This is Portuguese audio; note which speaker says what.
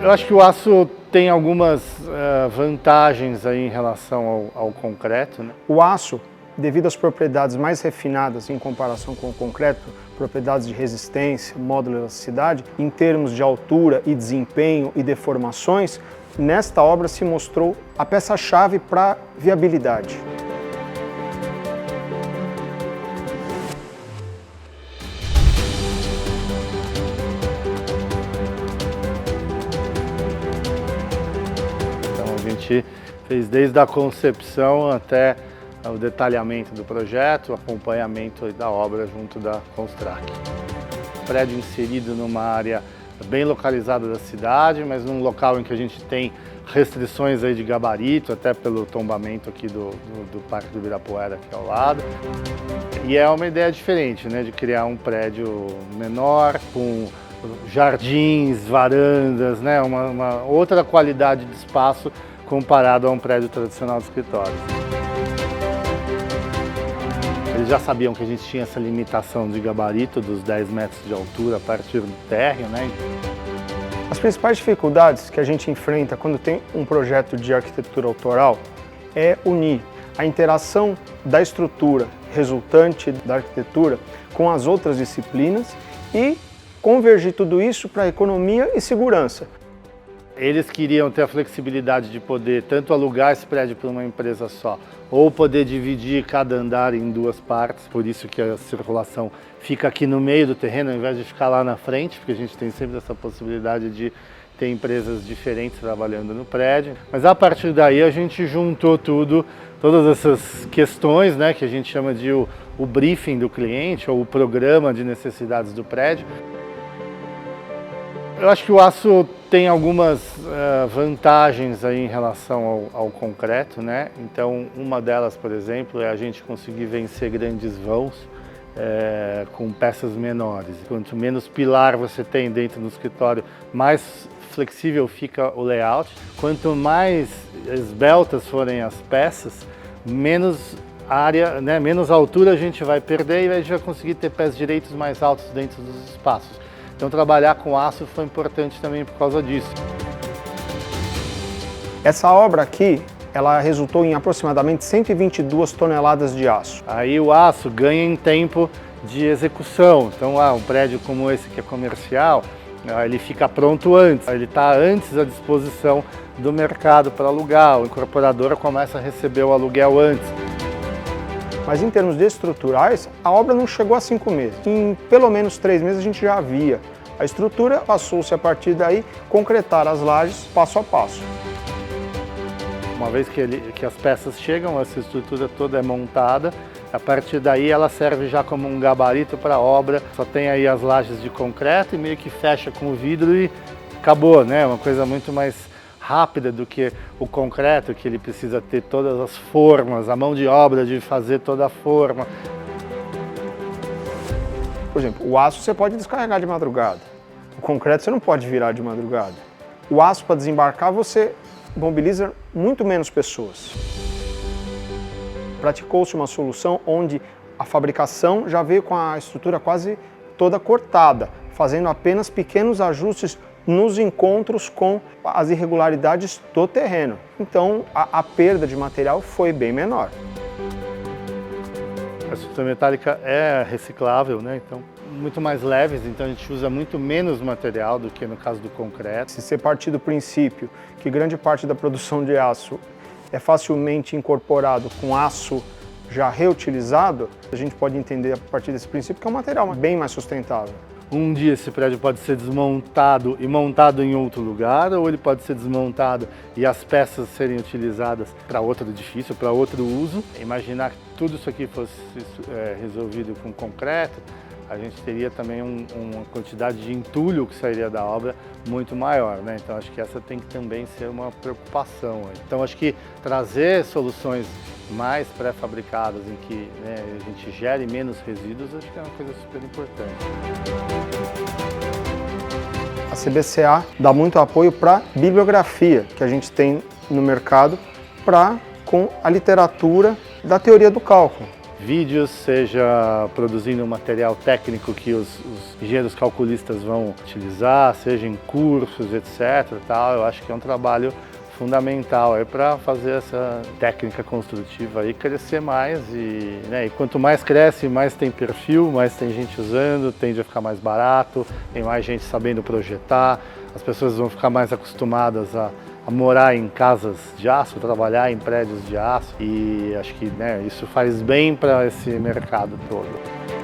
Speaker 1: Eu acho que o aço tem algumas vantagens aí em relação ao concreto, né?
Speaker 2: O aço, devido às propriedades mais refinadas em comparação com o concreto, propriedades de resistência, módulo e elasticidade, em termos de altura e desempenho e deformações, nesta obra se mostrou a peça-chave para viabilidade.
Speaker 1: Então a gente fez desde a concepção até o detalhamento do projeto, o acompanhamento da obra junto da Construct. Prédio inserido numa área bem localizada da cidade, mas num local em que a gente tem restrições aí de gabarito, até pelo tombamento aqui do Parque do Ibirapuera aqui ao lado. E é uma ideia diferente, né, de criar um prédio menor, com jardins, varandas, né, uma outra qualidade de espaço comparado a um prédio tradicional de escritório. Eles já sabiam que a gente tinha essa limitação de gabarito dos 10 metros de altura a partir do térreo, né?
Speaker 2: As principais dificuldades que a gente enfrenta quando tem um projeto de arquitetura autoral é unir a interação da estrutura resultante da arquitetura com as outras disciplinas e convergir tudo isso para economia e segurança.
Speaker 1: Eles queriam ter a flexibilidade de poder tanto alugar esse prédio para uma empresa só, ou poder dividir cada andar em duas partes, por isso que a circulação fica aqui no meio do terreno, ao invés de ficar lá na frente, porque a gente tem sempre essa possibilidade de ter empresas diferentes trabalhando no prédio. Mas a partir daí a gente juntou todas essas questões, né, que a gente chama de o briefing do cliente, ou o programa de necessidades do prédio. Eu acho que o aço tem algumas vantagens aí em relação ao concreto, né? Então, uma delas, por exemplo, é a gente conseguir vencer grandes vãos com peças menores. Quanto menos pilar você tem dentro do escritório, mais flexível fica o layout. Quanto mais esbeltas forem as peças, menos área, né, menos altura a gente vai perder e a gente vai conseguir ter pés direitos mais altos dentro dos espaços. Então trabalhar com aço foi importante também por causa disso.
Speaker 2: Essa obra aqui, ela resultou em aproximadamente 122 toneladas de aço.
Speaker 1: Aí o aço ganha em tempo de execução. Então um prédio como esse que é comercial, ele fica pronto antes, ele está antes à disposição do mercado para alugar, o incorporador começa a receber o aluguel antes.
Speaker 2: Mas em termos de estruturais, a obra não chegou a 5 meses. Em pelo menos 3 meses a gente já havia a estrutura, passou-se a partir daí concretar as lajes passo a passo.
Speaker 1: Uma vez que as peças chegam, essa estrutura toda é montada, a partir daí ela serve já como um gabarito para a obra. Só tem aí as lajes de concreto e meio que fecha com o vidro e acabou, né? Uma coisa muito mais rápida do que o concreto, que ele precisa ter todas as formas, a mão de obra de fazer toda a forma.
Speaker 2: Por exemplo, o aço você pode descarregar de madrugada, o concreto você não pode virar de madrugada. O aço, para desembarcar, você mobiliza muito menos pessoas. Praticou-se uma solução onde a fabricação já veio com a estrutura quase toda cortada, fazendo apenas pequenos ajustes nos encontros com as irregularidades do terreno. Então, a perda de material foi bem menor.
Speaker 1: A estrutura metálica é reciclável, né? Então, muito mais leves, então a gente usa muito menos material do que no caso do concreto.
Speaker 2: Se você partir do princípio que grande parte da produção de aço é facilmente incorporado com aço já reutilizado, a gente pode entender a partir desse princípio que é um material bem mais sustentável.
Speaker 1: Um dia esse prédio pode ser desmontado e montado em outro lugar, ou ele pode ser desmontado e as peças serem utilizadas para outro edifício, para outro uso. Imaginar que tudo isso aqui fosse resolvido com concreto, a gente teria também uma quantidade de entulho que sairia da obra muito maior, né? Então acho que essa tem que também ser uma preocupação. Então acho que trazer soluções mais pré-fabricadas em que, né, a gente gere menos resíduos, acho que é uma coisa super importante.
Speaker 2: A CBCA dá muito apoio para a bibliografia que a gente tem no mercado com a literatura da teoria do cálculo.
Speaker 1: vídeos, seja produzindo material técnico que os engenheiros calculistas vão utilizar, seja em cursos, etc. Eu acho que é um trabalho fundamental para fazer essa técnica construtiva aí crescer mais e quanto mais cresce, mais tem perfil, mais tem gente usando, tende a ficar mais barato, tem mais gente sabendo projetar, as pessoas vão ficar mais acostumadas a morar em casas de aço, trabalhar em prédios de aço e acho que isso faz bem para esse mercado todo.